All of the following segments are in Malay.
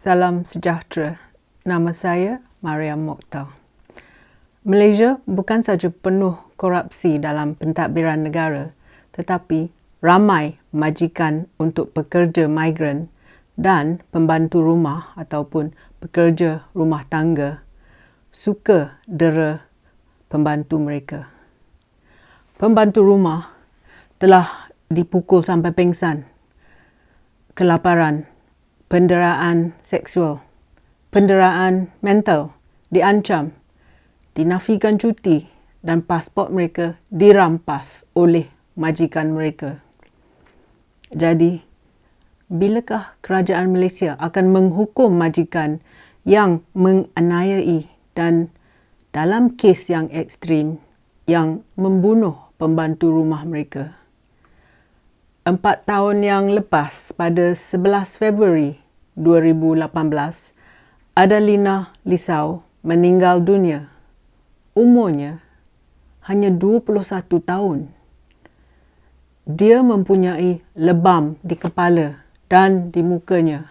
Salam sejahtera. Nama saya Mariam Mokhtar. Malaysia bukan saja penuh korupsi dalam pentadbiran negara, tetapi ramai majikan untuk pekerja migran dan pembantu rumah ataupun pekerja rumah tangga suka dera pembantu mereka. Pembantu rumah telah dipukul sampai pingsan, kelaparan, penderaan seksual, penderaan mental, diancam, dinafikan cuti dan pasport mereka dirampas oleh majikan mereka. Jadi, bilakah kerajaan Malaysia akan menghukum majikan yang menganiayai dan dalam kes yang ekstrim yang membunuh pembantu rumah mereka? 4 tahun yang lepas, pada 11 Februari 2018, Adelina Lisau meninggal dunia. Umurnya hanya 21 tahun. Dia mempunyai lebam di kepala dan di mukanya.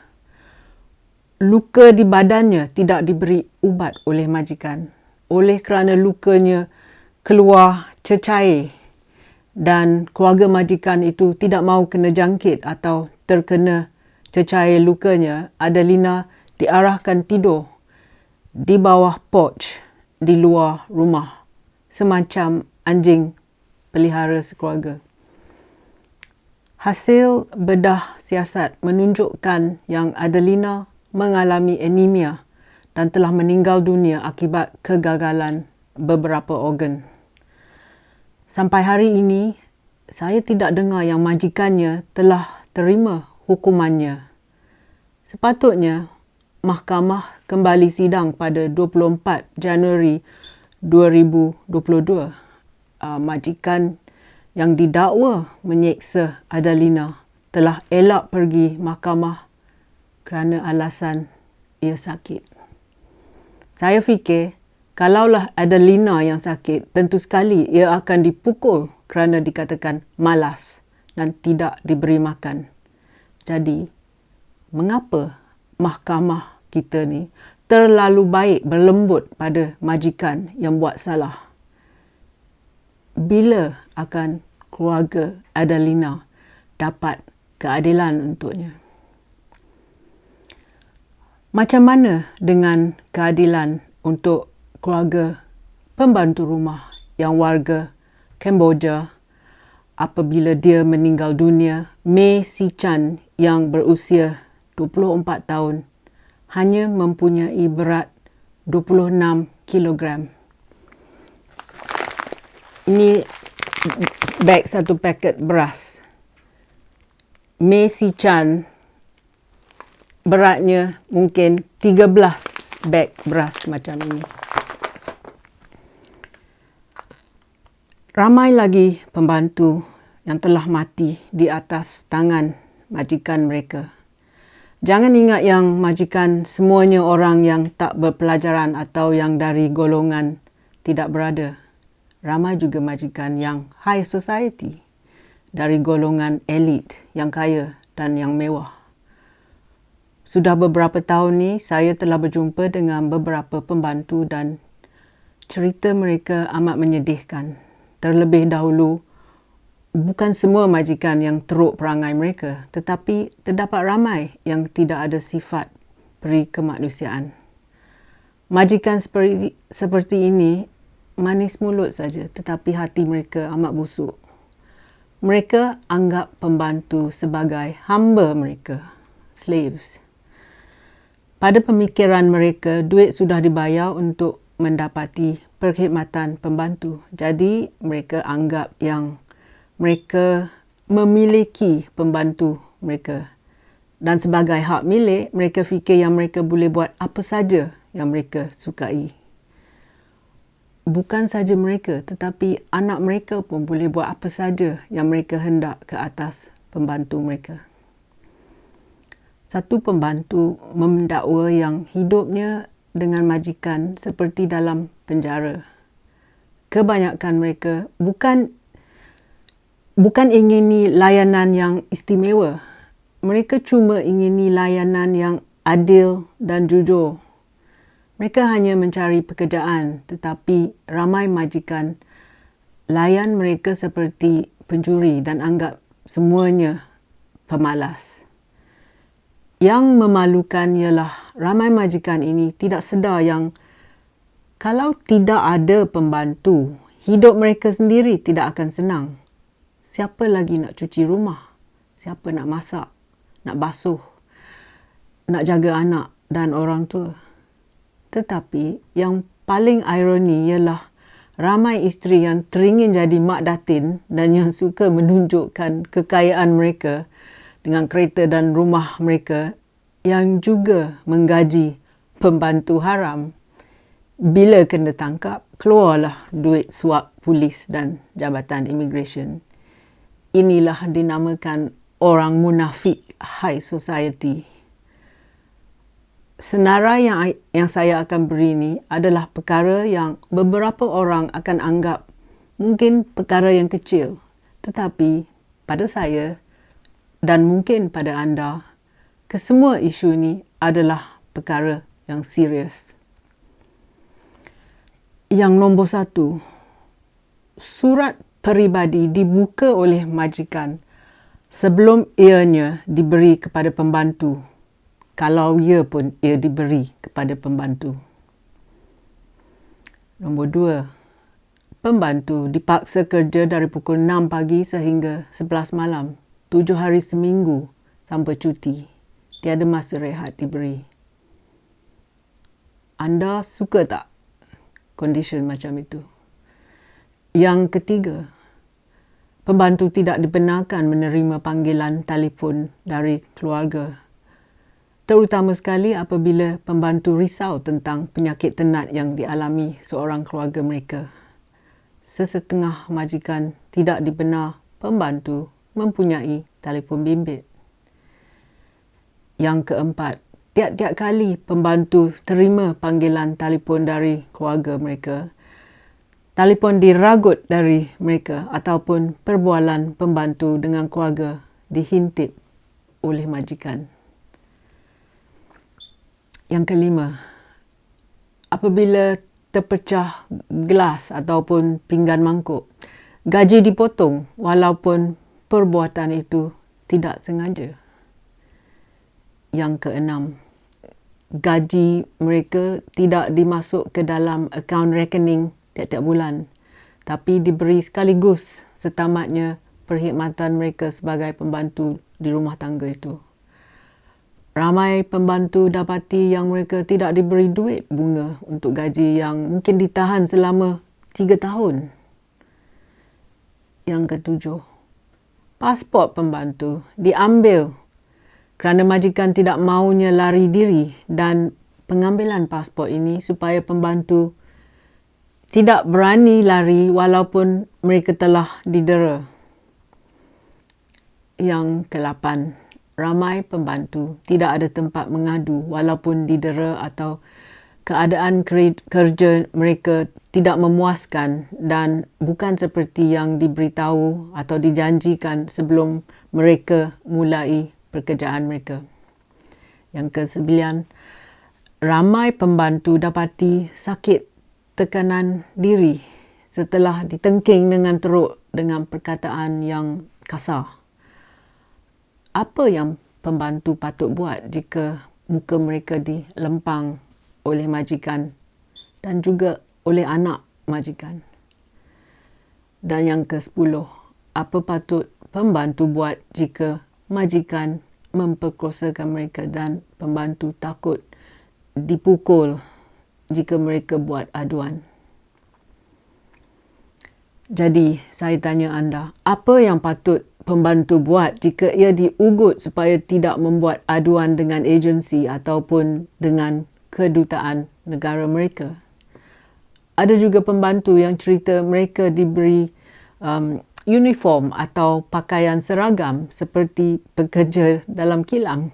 Luka di badannya tidak diberi ubat oleh majikan. Oleh kerana lukanya keluar cecair dan keluarga majikan itu tidak mahu kena jangkit atau terkena cecair lukanya, Adelina diarahkan tidur di bawah porch di luar rumah, semacam anjing pelihara sekeluarga. Hasil bedah siasat menunjukkan yang Adelina mengalami anemia dan telah meninggal dunia akibat kegagalan beberapa organ. Sampai hari ini, saya tidak dengar yang majikannya telah terima hukumannya. Sepatutnya, mahkamah kembali sidang pada 24 Januari 2022. Majikan yang didakwa menyeksa Adelina telah elak pergi mahkamah kerana alasan ia sakit. Saya fikir, kalaulah Adelina yang sakit, tentu sekali ia akan dipukul kerana dikatakan malas dan tidak diberi makan. Jadi, mengapa mahkamah kita ni terlalu baik berlembut pada majikan yang buat salah? Bila akan keluarga Adelina dapat keadilan untuknya? Macam mana dengan keadilan untuk keluarga pembantu rumah yang warga Kemboja apabila dia meninggal dunia? Mei Si Chan yang berusia 24 tahun hanya mempunyai berat 26 kilogram. Ini beg satu paket beras. Mei Si Chan beratnya mungkin 13 beg beras macam ini. Ramai lagi pembantu yang telah mati di atas tangan majikan mereka. Jangan ingat yang majikan semuanya orang yang tak berpelajaran atau yang dari golongan tidak berada. Ramai juga majikan yang high society, dari golongan elit yang kaya dan yang mewah. Sudah beberapa tahun ni saya telah berjumpa dengan beberapa pembantu dan cerita mereka amat menyedihkan. Terlebih dahulu, bukan semua majikan yang teruk perangai mereka, tetapi terdapat ramai yang tidak ada sifat peri kemanusiaan. Majikan seperti ini manis mulut saja, tetapi hati mereka amat busuk. Mereka anggap pembantu sebagai hamba mereka, slaves. Pada pemikiran mereka, duit sudah dibayar untuk mendapati perkhidmatan pembantu. Jadi, mereka anggap yang mereka memiliki pembantu mereka. Dan sebagai hak milik, mereka fikir yang mereka boleh buat apa saja yang mereka sukai. Bukan saja mereka, tetapi anak mereka pun boleh buat apa saja yang mereka hendak ke atas pembantu mereka. Satu pembantu mendakwa yang hidupnya dengan majikan seperti dalam penjara. Kebanyakan mereka bukan ingini layanan yang istimewa. Mereka cuma ingini layanan yang adil dan jujur. Mereka hanya mencari pekerjaan, tetapi ramai majikan layan mereka seperti pencuri dan anggap semuanya pemalas. Yang memalukan ialah ramai majikan ini tidak sedar yang kalau tidak ada pembantu, hidup mereka sendiri tidak akan senang. Siapa lagi nak cuci rumah? Siapa nak masak? Nak basuh? Nak jaga anak dan orang tua? Tetapi yang paling ironi ialah ramai isteri yang teringin jadi mak datin dan yang suka menunjukkan kekayaan mereka dengan kereta dan rumah mereka yang juga menggaji pembantu haram. Bila kena tangkap, keluarlah duit suap polis dan jabatan immigration. Inilah dinamakan orang munafik high society. Senarai yang saya akan beri ini adalah perkara yang beberapa orang akan anggap mungkin perkara yang kecil. Tetapi pada saya dan mungkin pada anda, kesemua isu ini adalah perkara yang serius. Yang nombor 1, surat peribadi dibuka oleh majikan sebelum ianya diberi kepada pembantu, kalau ia pun ia diberi kepada pembantu. Nombor 2, pembantu dipaksa kerja dari pukul 6 pagi sehingga 11 malam, 7 hari seminggu tanpa cuti. Tiada masa rehat diberi. Anda suka tak kondisi macam itu? Yang ketiga, pembantu tidak dibenarkan menerima panggilan telefon dari keluarga. Terutama sekali apabila pembantu risau tentang penyakit tenat yang dialami seorang keluarga mereka. Sesetengah majikan tidak dibenar pembantu mempunyai telefon bimbit. Yang keempat, tiap-tiap kali pembantu terima panggilan telefon dari keluarga mereka, telefon diragut dari mereka ataupun perbualan pembantu dengan keluarga dihintip oleh majikan. Yang kelima, apabila terpecah gelas ataupun pinggan mangkuk, gaji dipotong walaupun perbuatan itu tidak sengaja. Yang keenam, gaji mereka tidak dimasuk ke dalam akaun rekening tiap-tiap bulan, tapi diberi sekaligus setamatnya perkhidmatan mereka sebagai pembantu di rumah tangga itu. Ramai pembantu dapati yang mereka tidak diberi duit bunga untuk gaji yang mungkin ditahan selama 3 tahun. Yang ketujuh, pasport pembantu diambil kerana majikan tidak maunya lari diri dan pengambilan pasport ini supaya pembantu tidak berani lari walaupun mereka telah didera. Yang ke-8, ramai pembantu tidak ada tempat mengadu walaupun didera atau keadaan kerja mereka tidak memuaskan dan bukan seperti yang diberitahu atau dijanjikan sebelum mereka mulai pekerjaan mereka. Yang ke-9, ramai pembantu dapati sakit tekanan diri setelah ditengking dengan teruk dengan perkataan yang kasar. Apa yang pembantu patut buat jika muka mereka dilempang oleh majikan dan juga oleh anak majikan? Dan yang ke-10, apa patut pembantu buat jika majikan memperkosakan mereka dan pembantu takut dipukul jika mereka buat aduan? Jadi, saya tanya anda, apa yang patut pembantu buat jika ia diugut supaya tidak membuat aduan dengan agensi ataupun dengan kedutaan negara mereka? Ada juga pembantu yang cerita mereka diberi uniform atau pakaian seragam seperti pekerja dalam kilang.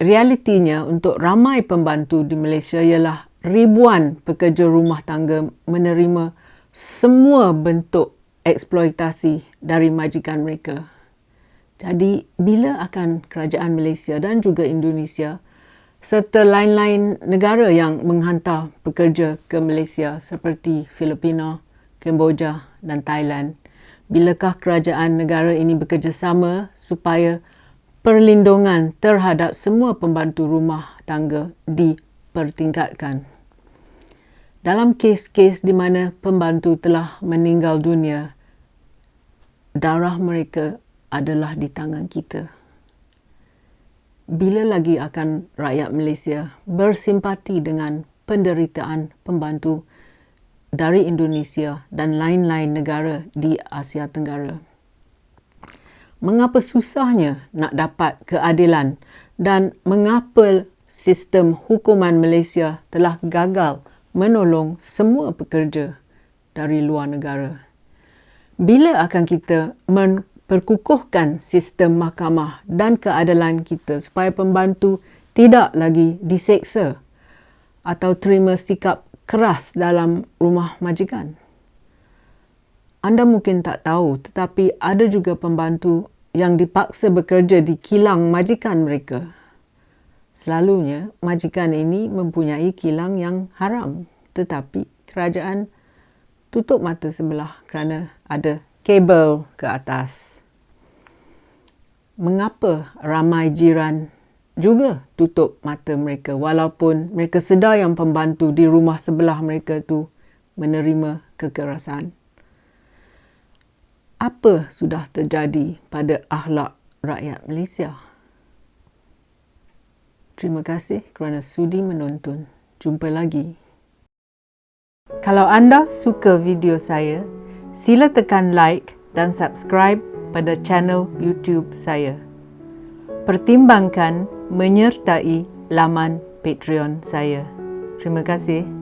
Realitinya untuk ramai pembantu di Malaysia ialah ribuan pekerja rumah tangga menerima semua bentuk eksploitasi dari majikan mereka. Jadi, bila akan kerajaan Malaysia dan juga Indonesia serta lain-lain negara yang menghantar pekerja ke Malaysia seperti Filipina, Kemboja dan Thailand, bilakah kerajaan negara ini bekerjasama supaya perlindungan terhadap semua pembantu rumah tangga dipertingkatkan? Dalam kes-kes di mana pembantu telah meninggal dunia, darah mereka adalah di tangan kita. Bila lagi akan rakyat Malaysia bersimpati dengan penderitaan pembantu dari Indonesia dan lain-lain negara di Asia Tenggara? Mengapa susahnya nak dapat keadilan dan mengapa sistem hukuman Malaysia telah gagal menolong semua pekerja dari luar negara? Bila akan kita memperkukuhkan sistem mahkamah dan keadilan kita supaya pembantu tidak lagi diseksa atau terima sikap keras dalam rumah majikan? Anda mungkin tak tahu, tetapi ada juga pembantu yang dipaksa bekerja di kilang majikan mereka. Selalunya, majikan ini mempunyai kilang yang haram, tetapi kerajaan tutup mata sebelah kerana ada kabel ke atas. Mengapa ramai jiran juga tutup mata mereka walaupun mereka sedar yang pembantu di rumah sebelah mereka tu menerima kekerasan? Apa sudah terjadi pada akhlak rakyat Malaysia? Terima kasih kerana sudi menonton. Jumpa lagi. Kalau anda suka video saya, sila tekan like dan subscribe pada channel YouTube saya. Pertimbangkan menyertai laman Patreon saya. Terima kasih.